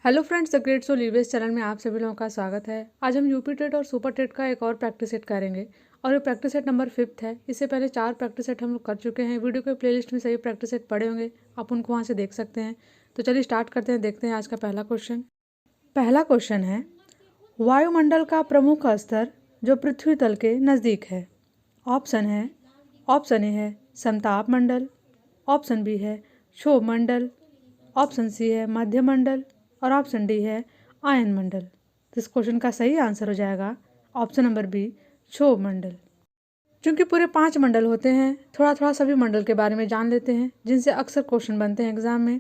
Hello friends, the great soul EVS channel में आप सभी लोगों का स्वागत है। आज हम यूपी टेट और सुपर टेट का एक और प्रैक्टिस सेट करेंगे और ये प्रैक्टिस सेट नंबर 5 है। इससे पहले 4 प्रैक्टिस सेट हम लोग कर चुके हैं। वीडियो के प्लेलिस्ट में सभी प्रैक्टिस सेट पड़े होंगे, आप उनको वहाँ से देख सकते हैं। तो चलिए स्टार्ट करते हैं, देखते हैं आज का पहला क्वेश्चन। पहला क्वेश्चन है, वायुमंडल का प्रमुख स्तर जो पृथ्वी तल के नज़दीक है। ऑप्शन ए है समताप मंडल, ऑप्शन बी है क्षोभ मंडल, ऑप्शन सी है मध्य मंडल और ऑप्शन डी है आयन मंडल। तो इस क्वेश्चन का सही आंसर हो जाएगा ऑप्शन नंबर बी, क्षोभ मंडल। क्योंकि पूरे 5 मंडल होते हैं, थोड़ा थोड़ा सभी मंडल के बारे में जान लेते हैं जिनसे अक्सर क्वेश्चन बनते हैं एग्जाम में।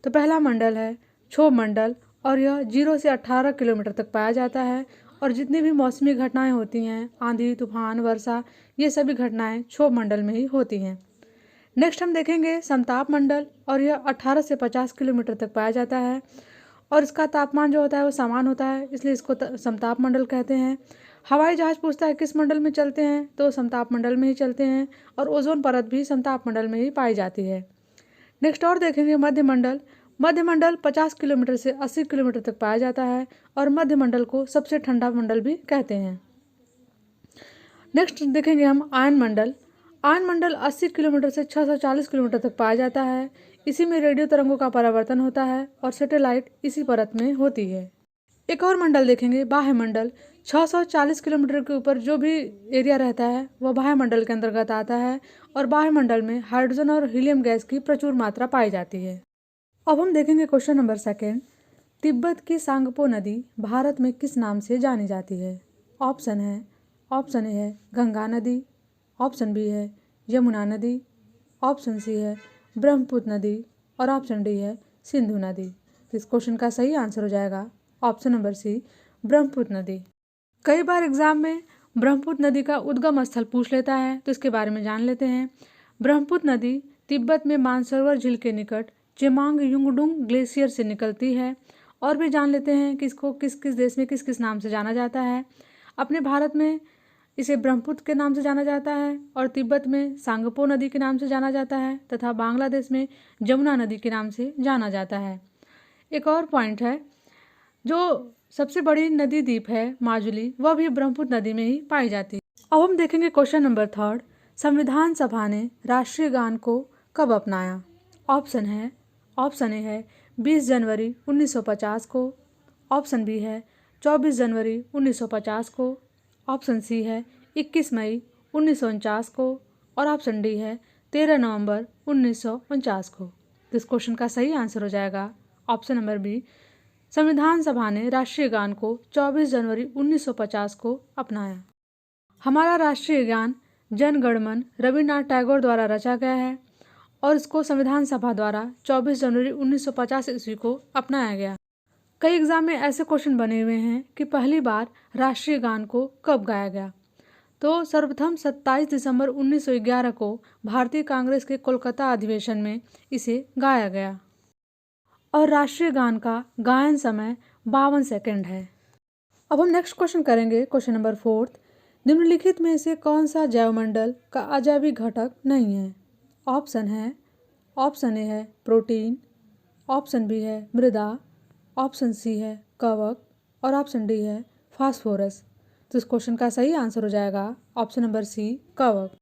तो पहला मंडल है क्षोभ मंडल और यह 0 से 18 किलोमीटर तक पाया जाता है और जितनी भी मौसमी घटनाएं होती हैं, आंधी तूफान वर्षा, ये सभी घटनाएं क्षोभ मंडल में ही होती हैं। नेक्स्ट हम देखेंगे समताप मंडल और यह 18 से 50 किलोमीटर तक पाया जाता है और इसका तापमान जो होता है वो समान होता है, इसलिए इसको समताप मंडल कहते हैं। हवाई जहाज पूछता है किस मंडल में चलते हैं, तो समताप मंडल में ही चलते हैं और ओजोन परत भी समताप मंडल में ही पाई जाती है। नेक्स्ट और देखेंगे मध्य मंडल। मध्य मंडल 50 किलोमीटर से 80 किलोमीटर तक पाया जाता है और मध्य मंडल को सबसे ठंडा मंडल भी कहते हैं। नेक्स्ट देखेंगे हम आयन मंडल। आयन मंडल 80 किलोमीटर से 640 किलोमीटर तक पाया जाता है। इसी में रेडियो तरंगों का परावर्तन होता है और सैटेलाइट इसी परत में होती है। एक और मंडल देखेंगे बाह्य मंडल। 640 किलोमीटर के ऊपर जो भी एरिया रहता है वह बाह्य मंडल के अंतर्गत आता है और बाह्य मंडल में हाइड्रोजन और हीलियम गैस की प्रचुर मात्रा पाई जाती है। अब हम देखेंगे क्वेश्चन नंबर 2। तिब्बत की सांगपो नदी भारत में किस नाम से जानी जाती है। ऑप्शन ए है गंगा नदी, ऑप्शन बी है यमुना नदी, ऑप्शन सी है ब्रह्मपुत्र नदी और ऑप्शन डी है सिंधु नदी। तो इस क्वेश्चन का सही आंसर हो जाएगा ऑप्शन नंबर सी, ब्रह्मपुत्र नदी। कई बार एग्जाम में ब्रह्मपुत्र नदी का उद्गम स्थल पूछ लेता है, तो इसके बारे में जान लेते हैं। ब्रह्मपुत्र नदी तिब्बत में मानसरोवर झील के निकट जेमांग युंगडुंग ग्लेशियर से निकलती है। और भी जान लेते हैं कि इसको किस किस देश में किस किस नाम से जाना जाता है। अपने भारत में इसे ब्रह्मपुत्र के नाम से जाना जाता है और तिब्बत में सांगपो नदी के नाम से जाना जाता है तथा बांग्लादेश में जमुना नदी के नाम से जाना जाता है। एक और पॉइंट है, जो सबसे बड़ी नदी द्वीप है माजुली, वह भी ब्रह्मपुत्र नदी में ही पाई जाती है। अब हम देखेंगे क्वेश्चन नंबर 3। संविधान सभा ने राष्ट्रीय गान को कब अपनाया। ऑप्शन ए है 20 जनवरी 1950 को, ऑप्शन बी है 24 जनवरी 1950 को, ऑप्शन सी है 21 मई 1949 को और ऑप्शन डी है 13 नवंबर 1949 को। तो इस क्वेश्चन का सही आंसर हो जाएगा ऑप्शन नंबर बी, संविधान सभा ने राष्ट्रीय गान को 24 जनवरी 1950 को अपनाया। हमारा राष्ट्रीय गान जन गण मन रविन्द्रनाथ टैगोर द्वारा रचा गया है और इसको संविधान सभा द्वारा 24 जनवरी 1950 ईस्वी को अपनाया गया। कई एग्जाम में ऐसे क्वेश्चन बने हुए हैं कि पहली बार राष्ट्रीय गान को कब गाया गया। तो सर्वप्रथम 27 दिसंबर 1911 को भारतीय कांग्रेस के कोलकाता अधिवेशन में इसे गाया गया और राष्ट्रीय गान का गायन समय 52 सेकंड है। अब हम नेक्स्ट क्वेश्चन करेंगे, क्वेश्चन नंबर 4। निम्नलिखित में से कौन सा जैवमंडल का अजैविक घटक नहीं है। ऑप्शन ए है प्रोटीन, ऑप्शन बी है मृदा, ऑप्शन सी है कवक और ऑप्शन डी है फास्फोरस। तो इस क्वेश्चन का सही आंसर हो जाएगा ऑप्शन नंबर सी, कवक।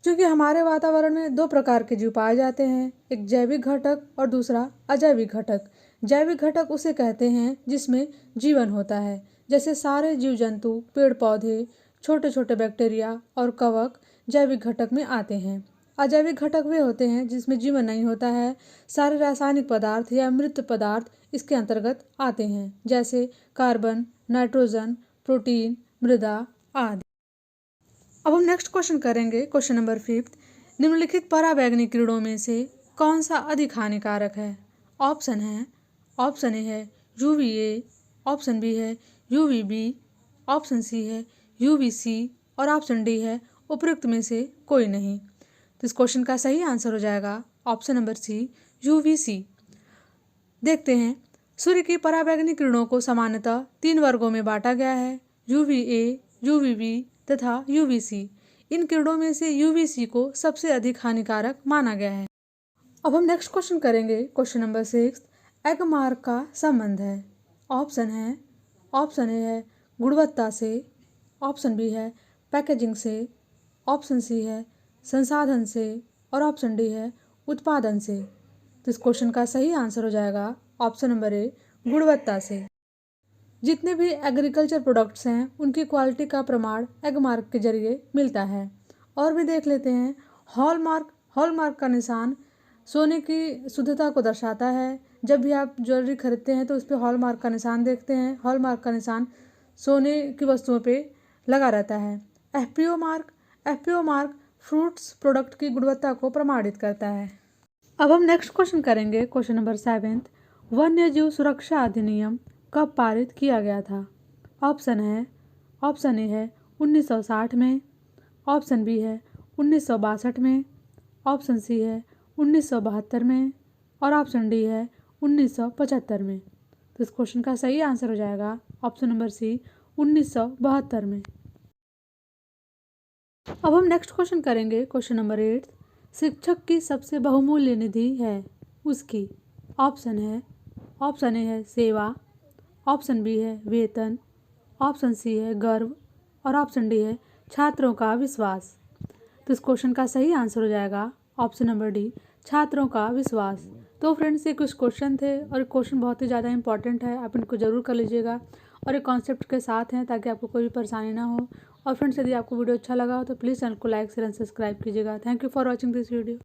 क्योंकि हमारे वातावरण में 2 प्रकार के जीव पाए जाते हैं, एक जैविक घटक और दूसरा अजैविक घटक। जैविक घटक उसे कहते हैं जिसमें जीवन होता है, जैसे सारे जीव जंतु, पेड़ पौधे, छोटे छोटे बैक्टीरिया और कवक जैविक घटक में आते हैं। अजैविक घटक वे होते हैं जिसमें जीवन नहीं होता है, सारे रासायनिक पदार्थ या मृत पदार्थ इसके अंतर्गत आते हैं, जैसे कार्बन, नाइट्रोजन, प्रोटीन, मृदा आदि। अब हम नेक्स्ट क्वेश्चन करेंगे, क्वेश्चन नंबर 5। निम्नलिखित पराबैंगनी किरणों में से कौन सा अधिक हानिकारक है। ऑप्शन ए है UVA, ऑप्शन बी है UVB, ऑप्शन सी है UVC और ऑप्शन डी है उपयुक्त में से कोई नहीं। तो इस क्वेश्चन का सही आंसर हो जाएगा ऑप्शन नंबर सी, UVC। देखते हैं, सूर्य की पराबैंगनी किरणों को सामान्यतः 3 वर्गों में बांटा गया है, UVA, UVB तथा UVC। इन किरणों में से UVC को सबसे अधिक हानिकारक माना गया है। अब हम नेक्स्ट क्वेश्चन करेंगे, क्वेश्चन नंबर 6। एगमार्क का संबंध है? ऑप्शन ए है गुणवत्ता से, ऑप्शन बी है पैकेजिंग से, ऑप्शन सी है संसाधन से और ऑप्शन डी है उत्पादन से। तो इस क्वेश्चन का सही आंसर हो जाएगा ऑप्शन नंबर ए, गुणवत्ता से। जितने भी एग्रीकल्चर प्रोडक्ट्स हैं उनकी क्वालिटी का प्रमाण एगमार्क के जरिए मिलता है। और भी देख लेते हैं। हॉलमार्क का निशान सोने की शुद्धता को दर्शाता है। जब भी आप ज्वेलरी खरीदते हैं तो उस पर हॉलमार्क का निशान देखते हैं। हॉलमार्क का निशान सोने की वस्तुओं पे लगा रहता है। एफपीओ मार्क फ्रूट्स प्रोडक्ट की गुणवत्ता को प्रमाणित करता है। अब हम नेक्स्ट क्वेश्चन करेंगे, क्वेश्चन नंबर 7। वन्य जीव सुरक्षा अधिनियम कब पारित किया गया था? ऑप्शन ए है 1960 में, ऑप्शन बी है 1962 में, ऑप्शन सी है 1972 में और ऑप्शन डी है 1975 में। तो इस क्वेश्चन का सही आंसर हो जाएगा ऑप्शन नंबर सी, 1972 में। अब हम नेक्स्ट क्वेश्चन करेंगे, क्वेश्चन नंबर 8। शिक्षक की सबसे बहुमूल्य निधि है उसकी। ऑप्शन ए है सेवा, ऑप्शन बी है वेतन, ऑप्शन सी है गर्व और ऑप्शन डी है छात्रों का विश्वास। तो इस क्वेश्चन का सही आंसर हो जाएगा ऑप्शन नंबर डी, छात्रों का विश्वास। तो फ्रेंड्स, ये कुछ क्वेश्चन थे और क्वेश्चन बहुत ही ज़्यादा इंपॉर्टेंट है, आप इनको ज़रूर कर लीजिएगा और एक कॉन्सेप्ट के साथ हैं ताकि आपको कोई भी परेशानी ना हो। और फ्रेंड्स, यदि आपको वीडियो अच्छा लगा हो तो प्लीज़ चैनल को लाइक शेयर एंड सब्सक्राइब कीजिएगा। Thank you for watching this video.